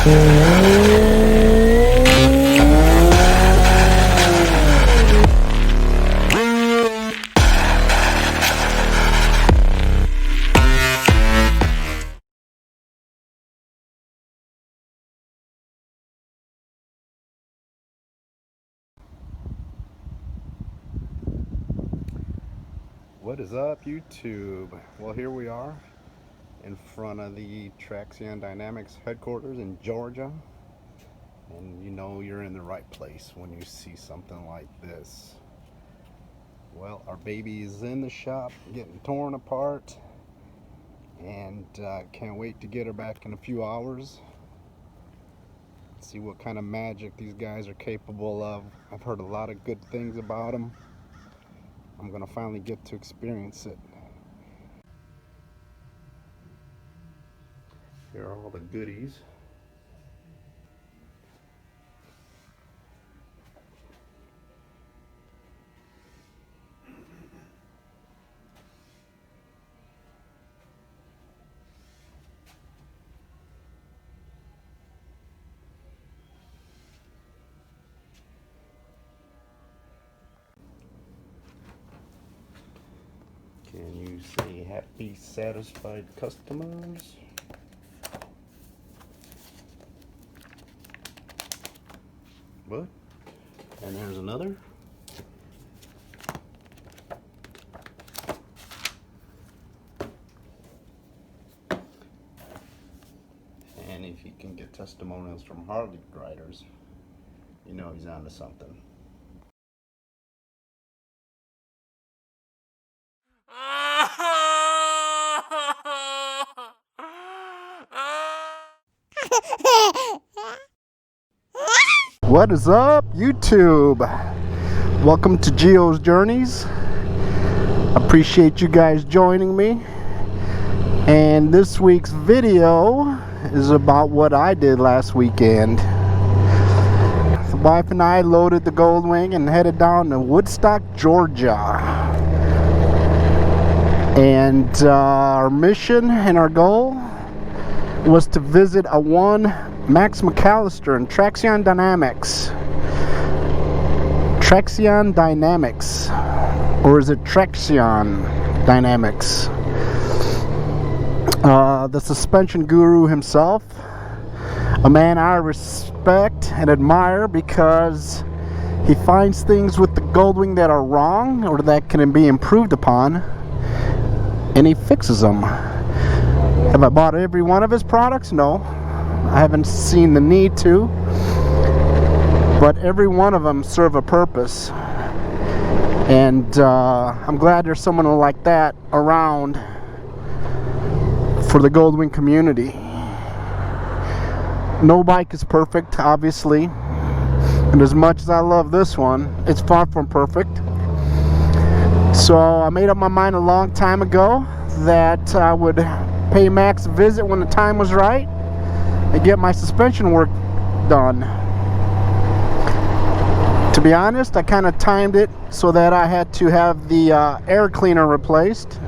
What is up, YouTube? Well, here we are in front of the Traxxion Dynamics headquarters in Georgia, and you know you're in the right place when you see something like this. Well, our baby is in the shop getting torn apart, and can't wait to get her back in a few hours. See what kind of magic these guys are capable of. I've heard a lot of good things about them. I'm gonna finally get to experience it. Here are all the goodies. Can you say happy, satisfied customers? What? And there's another. And if you can get testimonials from Harley riders, you know he's onto something. What is up, YouTube? Welcome to Geo's Journeys. Appreciate you guys joining me. And this week's video is about what I did last weekend. The wife and I loaded the Goldwing and headed down to Woodstock, Georgia. And our mission and our goal was to visit a one Max McAllister and Traxxion Dynamics. Traxxion Dynamics. Or is it Traxxion Dynamics? The suspension guru himself. A man I respect and admire because he finds things with the Goldwing that are wrong or that can be improved upon, and he fixes them. Have I bought every one of his products? No. I haven't seen the need to, but every one of them serve a purpose, and I'm glad there's someone like that around for the Goldwing community. No bike is perfect, obviously, and as much as I love this one, it's far from perfect. So I made up my mind a long time ago that I would pay Max a visit when the time was right and get my suspension work done. To be honest, I kind of timed it so that I had to have the air cleaner replaced.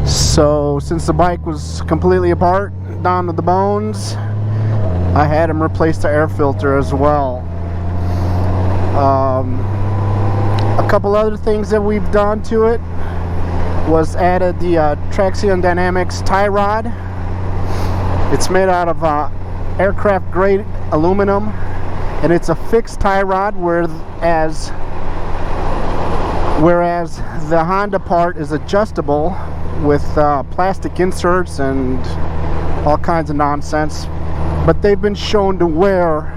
So since the bike was completely apart, down to the bones, I had him replace the air filter as well. A couple other things that we've done to it was added the Traxxion Dynamics tie rod. It's made out of aircraft grade aluminum, and it's a fixed tie rod, whereas the Honda part is adjustable with plastic inserts and all kinds of nonsense. But they've been shown to wear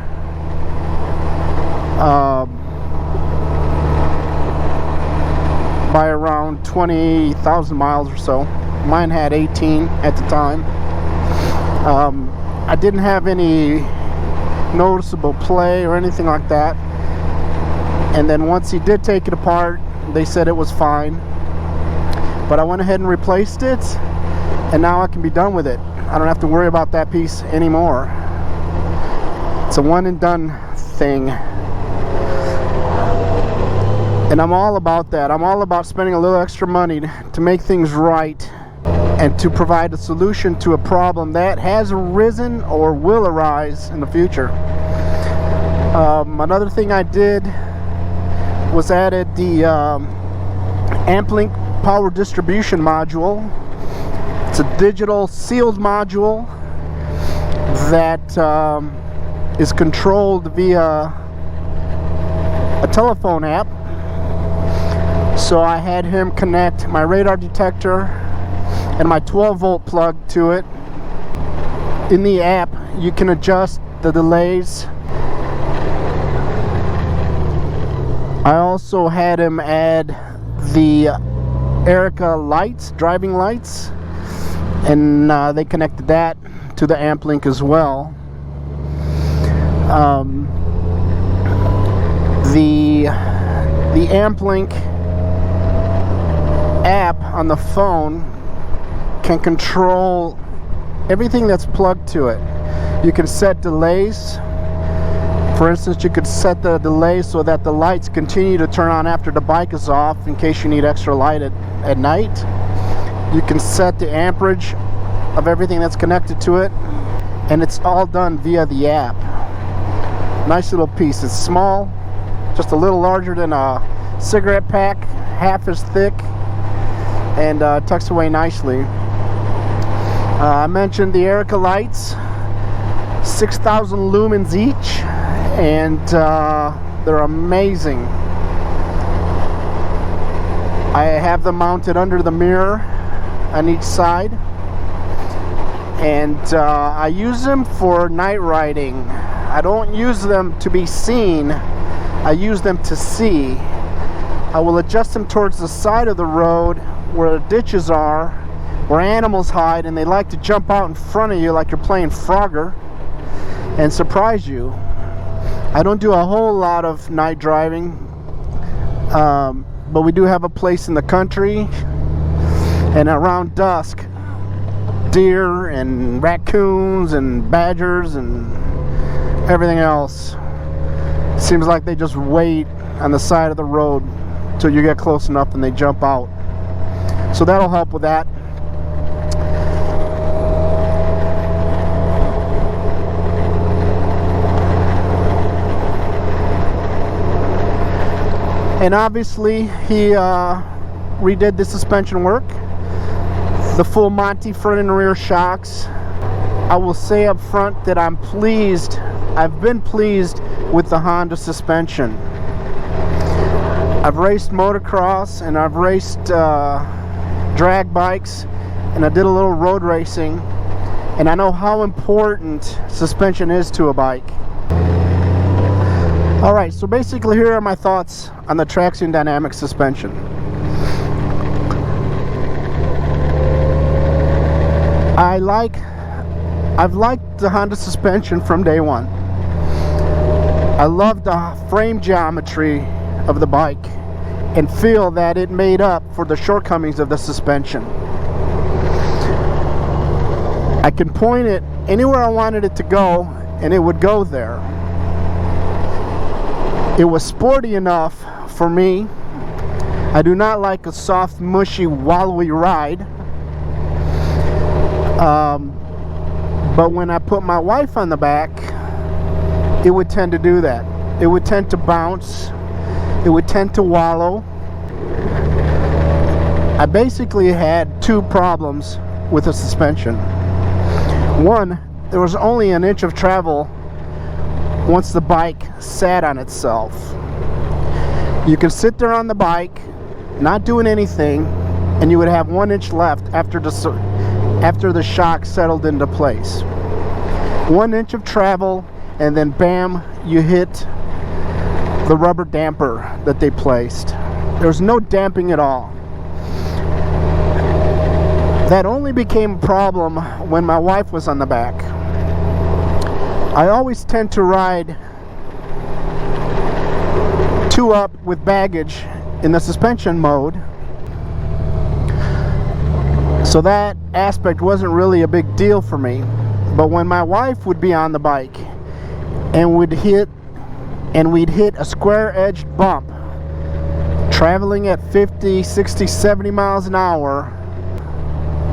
by around 20,000 miles or so. Mine had 18 at the time. I didn't have any noticeable play or anything like that, and then once he did take it apart, they said it was fine. But I went ahead and replaced it, and now I can be done with it. I don't have to worry about that piece anymore. It's a one and done thing, and I'm all about that. I'm all about spending a little extra money to make things right. and to provide a solution to a problem that has arisen or will arise in the future. Another thing I did was added the AmpLink power distribution module. It's a digital sealed module that is controlled via a telephone app. So I had him connect my radar detector and my 12-volt plug to it. In the app, you can adjust the delays. I also had him add the Erica lights, driving lights, and they connected that to the AmpLink as well. The AmpLink app on the phone can control everything that's plugged to it. You can set delays. For instance, you could set the delay so that the lights continue to turn on after the bike is off in case you need extra light at night. You can set the amperage of everything that's connected to it, and it's all done via the app. Nice little piece. It's small, just a little larger than a cigarette pack, half as thick, and tucks away nicely. I mentioned the Erica lights, 6,000 lumens each, and they're amazing. I have them mounted under the mirror on each side, and I use them for night riding. I don't use them to be seen, I use them to see. I will adjust them towards the side of the road where the ditches are, where animals hide, and they like to jump out in front of you like you're playing Frogger and surprise you. I don't do a whole lot of night driving, but we do have a place in the country, and around dusk, deer and raccoons and badgers and everything else, seems like they just wait on the side of the road till you get close enough and they jump out. So that'll help with that. And obviously he redid the suspension work, the full Monty front and rear shocks. I will say up front that I'm pleased, I've been pleased with the Honda suspension. I've raced motocross and I've raced drag bikes, and I did a little road racing, and I know how important suspension is to a bike. Alright, so basically here are my thoughts on the Traxxion Dynamics suspension. I've liked the Honda suspension from day one. I love the frame geometry of the bike and feel that it made up for the shortcomings of the suspension. I can point it anywhere I wanted it to go and it would go there. It was sporty enough for me. I do not like a soft, mushy, wallowy ride. But when I put my wife on the back, it would tend to do that. It would tend to bounce. It would tend to wallow. I basically had two problems with the suspension. One, there was only an inch of travel once the bike sat on itself. You could sit there on the bike, not doing anything, and you would have 1 inch left after the shock settled into place. 1 inch of travel, and then bam, you hit the rubber damper that they placed. There was no damping at all. That only became a problem when my wife was on the back. I always tend to ride 2 up with baggage in the suspension mode, so that aspect wasn't really a big deal for me. But when my wife would be on the bike and we'd hit a square-edged bump traveling at 50, 60, 70 miles an hour,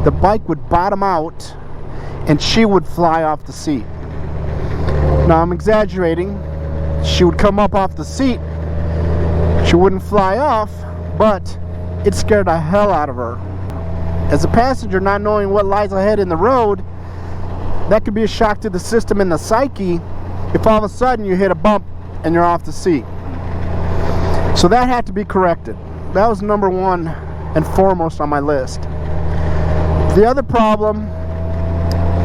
the bike would bottom out and she would fly off the seat. Now I'm exaggerating. She would come up off the seat. She wouldn't fly off, but it scared the hell out of her. As a passenger, not knowing what lies ahead in the road, that could be a shock to the system and the psyche if all of a sudden you hit a bump and you're off the seat. So that had to be corrected. That was number one and foremost on my list. The other problem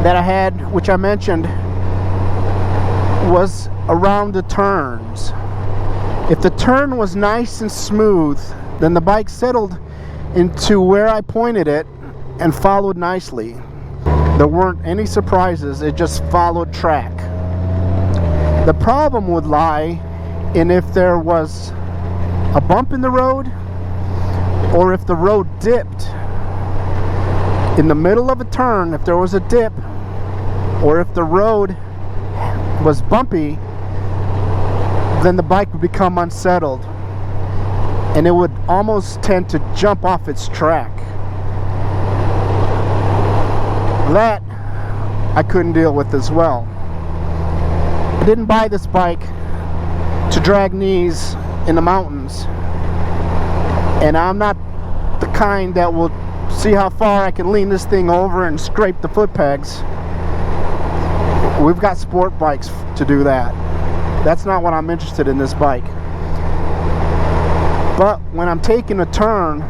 that I had, which I mentioned, was around the turns. If the turn was nice and smooth, then the bike settled into where I pointed it and followed nicely. There weren't any surprises, it just followed track. The problem would lie in if there was a bump in the road, or if the road dipped. In the middle of a turn, if there was a dip, or if the road was bumpy, then the bike would become unsettled and it would almost tend to jump off its track. That I couldn't deal with as well. I didn't buy this bike to drag knees in the mountains, and I'm not the kind that will see how far I can lean this thing over and scrape the foot pegs. We've got sport bikes to do that. That's not what I'm interested in this bike. But when I'm taking a turn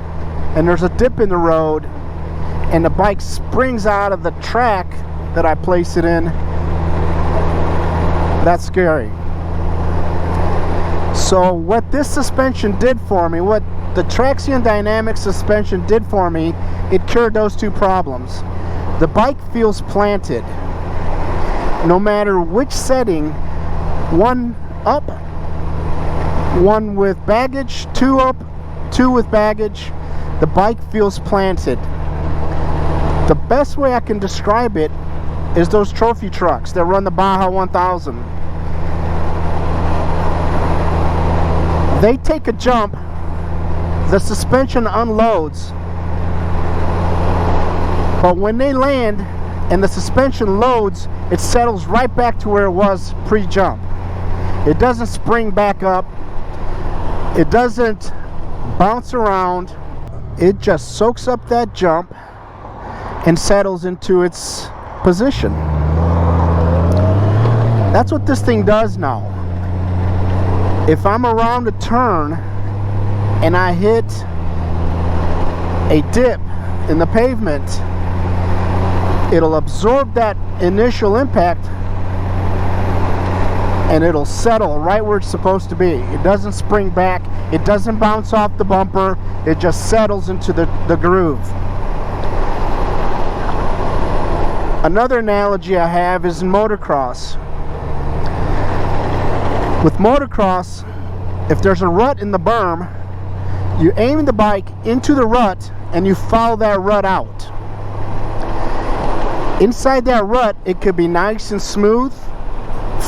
and there's a dip in the road and the bike springs out of the track that I place it in, that's scary. So what this suspension did for me, what the Traxxion Dynamics suspension did for me, it cured those two problems. The bike feels planted. No matter which setting, one up, one with baggage, two up, two with baggage, the bike feels planted. The best way I can describe it is those trophy trucks that run the Baja 1000. They take a jump, the suspension unloads, but when they land and the suspension loads, it settles right back to where it was pre-jump. It doesn't spring back up. It doesn't bounce around. It just soaks up that jump and settles into its position. That's what this thing does now. If I'm around a turn and I hit a dip in the pavement, it'll absorb that initial impact and it'll settle right where it's supposed to be. It doesn't spring back, it doesn't bounce off the bumper, it just settles into the groove. Another analogy I have is in motocross. With motocross, if there's a rut in the berm, you aim the bike into the rut and you follow that rut out. Inside that rut, it could be nice and smooth,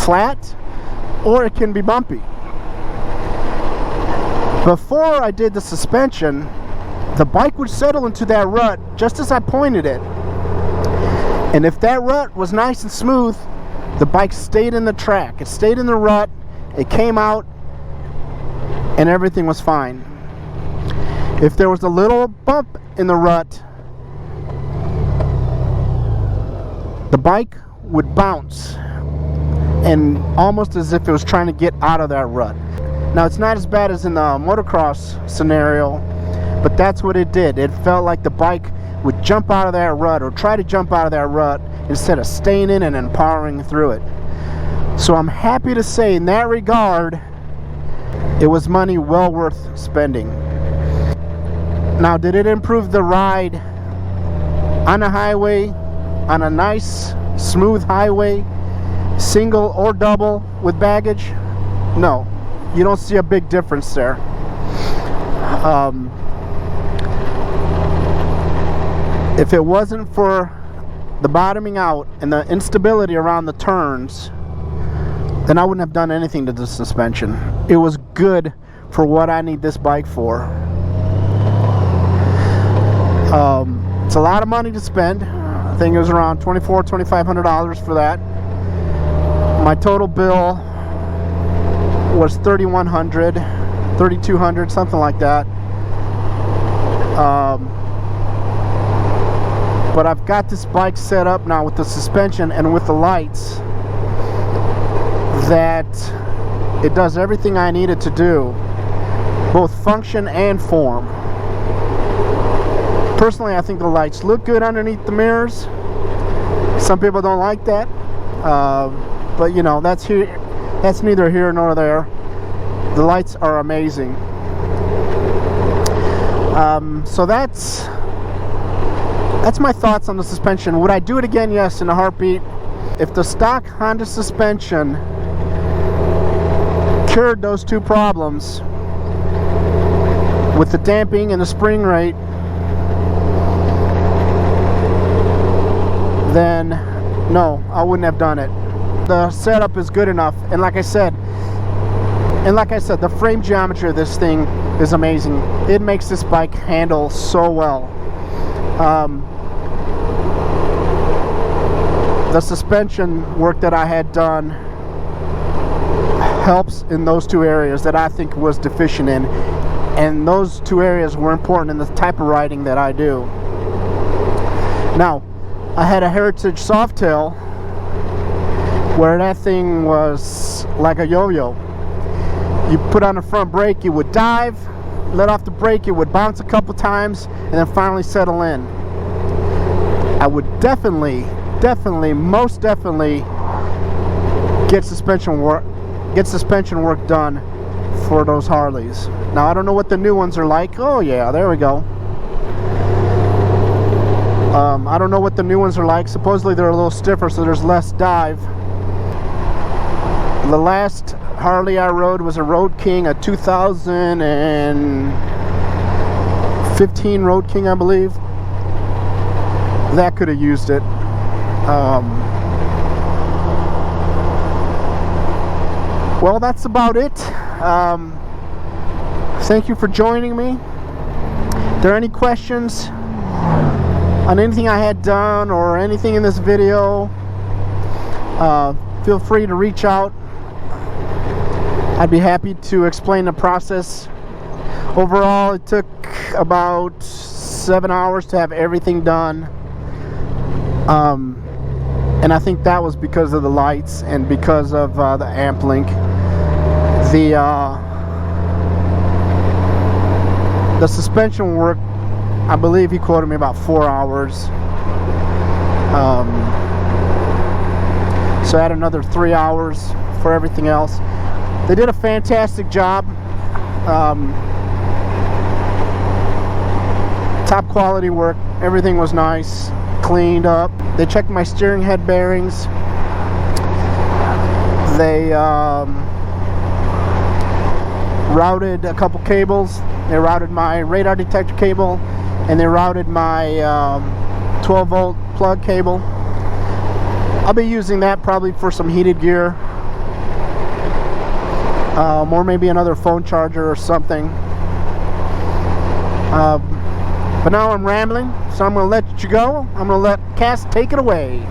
flat, or it can be bumpy. Before I did the suspension, the bike would settle into that rut just as I pointed it. And if that rut was nice and smooth, the bike stayed in the track. It stayed in the rut, it came out, and everything was fine. If there was a little bump in the rut, the bike would bounce, and almost as if it was trying to get out of that rut. Now it's not as bad as in the motocross scenario, but that's what it did. It felt like the bike would jump out of that rut, or try to jump out of that rut, instead of staying in and empowering through it. So I'm happy to say in that regard, it was money well worth spending. Now, did it improve the ride on a highway, on a nice smooth highway, single or double with baggage? No, you don't see a big difference there. If it wasn't for the bottoming out and the instability around the turns, then I wouldn't have done anything to the suspension. It was good for what I need this bike for. It's a lot of money to spend. I think it was around $2,500 for that. My total bill was $3,100, $3,200, something like that. But I've got this bike set up now with the suspension and with the lights that it does everything I need it to do, both function and form. Personally, I think the lights look good underneath the mirrors. Some people don't like that, but you know, that's neither here nor there. The lights are amazing. So that's my thoughts on the suspension. Would I do it again? Yes, in a heartbeat. If the stock Honda suspension cured those two problems with the damping and the spring rate, then no, I wouldn't have done it. The setup is good enough, and like I said, the frame geometry of this thing is amazing. It makes this bike handle so well. The suspension work that I had done helps in those two areas that I think was deficient in, and those two areas were important in the type of riding that I do. Now, I had a Heritage Softail where that thing was like a yo-yo. You put on the front brake, you would dive, let off the brake, it would bounce a couple times, and then finally settle in. I would most definitely get suspension work done for those Harleys. Now, I don't know what the new ones are like. Oh yeah, there we go. I don't know what the new ones are like. Supposedly they're a little stiffer, so there's less dive. The last Harley I rode was a Road King, a 2015 Road King, I believe. That could have used it. Well, that's about it. Thank you for joining me. If there are any questions on anything I had done or anything in this video, feel free to reach out. I'd be happy to explain the process. Overall, it took about 7 hours to have everything done. And I think that was because of the lights and because of the amp link. The suspension work, I believe he quoted me about 4 hours. So I had another 3 hours for everything else. They did a fantastic job. Top quality work. Everything was nice, cleaned up. They checked my steering head bearings. They routed a couple cables. They routed my radar detector cable, and they routed my 12-volt plug cable. I'll be using that probably for some heated gear, or maybe another phone charger or something. But now I'm rambling, so I'm going to let you go. I'm going to let Cass take it away.